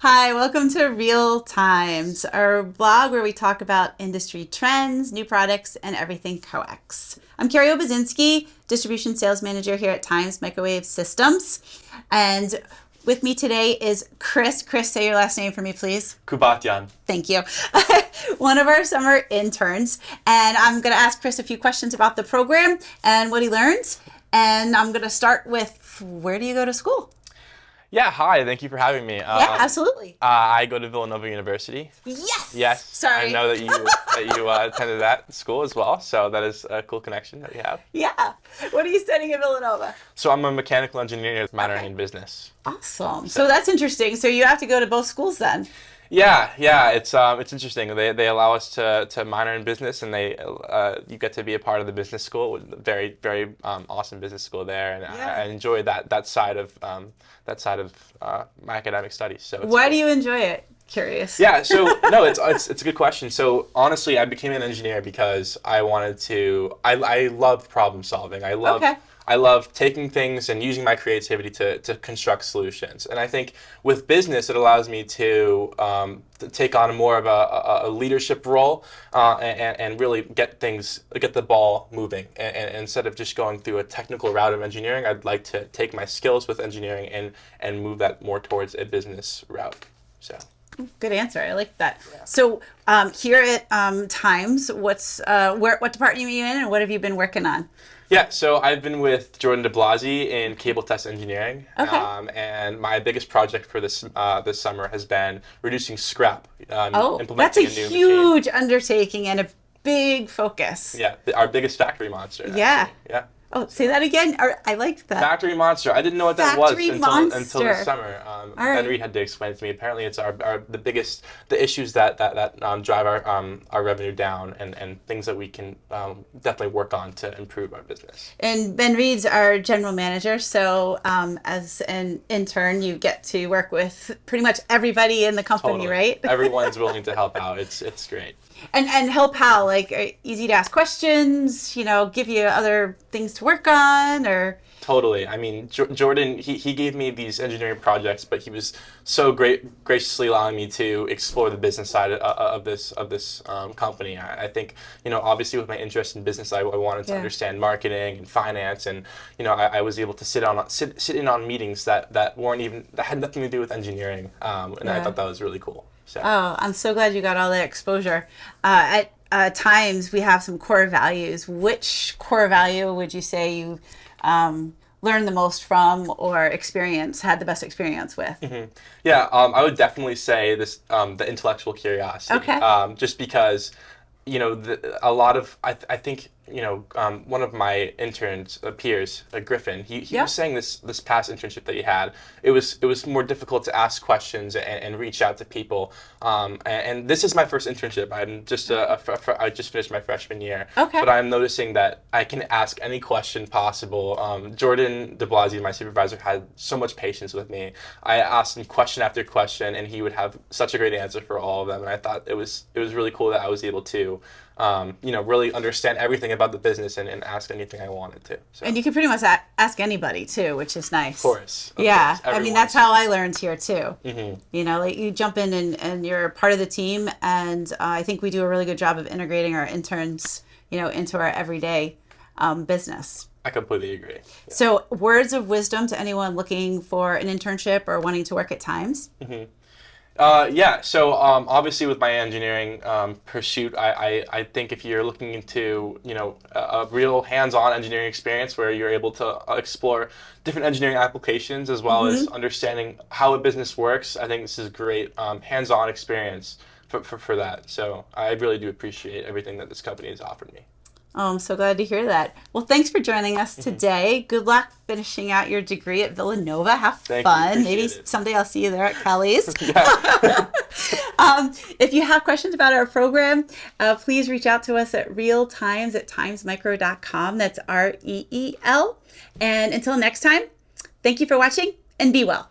Hi, welcome to Real Times, our blog where we talk about industry trends, new products, and everything coax. I'm Carrie Obedzinski, Distribution Sales Manager here at Times Microwave Systems. And with me today is Chris. Chris, say your last name for me, please. Koobatian. Thank you. One of our summer interns. And I'm going to ask Chris a few questions about the program and what he learns. And I'm going to start with, where do you go to school? Yeah, hi. Thank you for having me. Yeah, absolutely. I go to Villanova University. Yes. Yes. Sorry. I know that you attended that school as well, so that is a cool connection that you have. Yeah. What are you studying at Villanova? So I'm a mechanical engineer minoring in business. Awesome. So that's interesting. So you have to go to both schools then. Yeah. It's interesting. They allow us to minor in business, and you get to be a part of the business school. Very awesome business school there, and Yeah. I enjoy that side of my academic studies. So Why do you enjoy it? Curious. Yeah, so no, it's a good question. So honestly, I became an engineer because I wanted to. I love problem solving. I love taking things and using my creativity to construct solutions. And I think with business, it allows me to take on more of a leadership role and really get the ball moving. And instead of just going through a technical route of engineering, I'd like to take my skills with engineering and move that more towards a business route. So. Good answer. I like that. Yeah. So here at Times, what department are you in, and what have you been working on? Yeah, so I've been with Jordan DeBlasi in cable test engineering, Okay. And my biggest project for this summer has been reducing scrap. That's a Implementing new huge machine. undertaking and a big focus. Yeah, our biggest factory monster. Yeah. Actually. Yeah. Oh, say that again. I like that. Factory monster. I didn't know what that was Factory until monster. this summer. right. Ben Reed had to explain it to me. Apparently, it's the issues that drive our revenue down and things that we can definitely work on to improve our business. And Ben Reed's our general manager, so as an intern, you get to work with pretty much everybody in the company, Totally. right? Everyone's willing to help out. It's great. And help how? Like easy to ask questions, give you other things to work on, or... Totally. I mean, Jordan, he gave me these engineering projects, but he was so graciously allowing me to explore the business side of this company. I think, obviously with my interest in business, I wanted to understand marketing and finance, and I was able to sit in on meetings that had nothing to do with engineering, and I thought that was really cool. So. Oh, I'm so glad you got all that exposure. At Times, we have some core values. Which core value would you say you learned the most from or had the best experience with? Mm-hmm. Yeah, I would definitely say this, the intellectual curiosity. Okay. Just because, I think, one of my interns, peers, Griffin, he was saying this past internship that he had, it was more difficult to ask questions and reach out to people. And this is my first internship. I just finished my freshman year. Okay. But I'm noticing that I can ask any question possible. Jordan DeBlasi, my supervisor, had so much patience with me. I asked him question after question, and he would have such a great answer for all of them. And I thought it was really cool that I was able to really understand everything about the business and ask anything I wanted to. So. And you can pretty much ask anybody too, which is nice. Of course. Yeah. I mean, that's how I learned here too. Mm-hmm. Like you jump in and you're part of the team, and I think we do a really good job of integrating our interns, into our everyday business. I completely agree. Yeah. So words of wisdom to anyone looking for an internship or wanting to work at Times? Mm-hmm. So obviously with my engineering pursuit, I think if you're looking into a real hands-on engineering experience where you're able to explore different engineering applications as well as understanding how a business works, I think this is a great hands-on experience for that. So I really do appreciate everything that this company has offered me. Oh, I'm so glad to hear that. Well, thanks for joining us today. Good luck finishing out your degree at Villanova. Have fun. Maybe someday I'll see you there at Kelly's. If you have questions about our program, please reach out to us at realtimes@timesmicro.com. That's REEL. And until next time, thank you for watching and be well.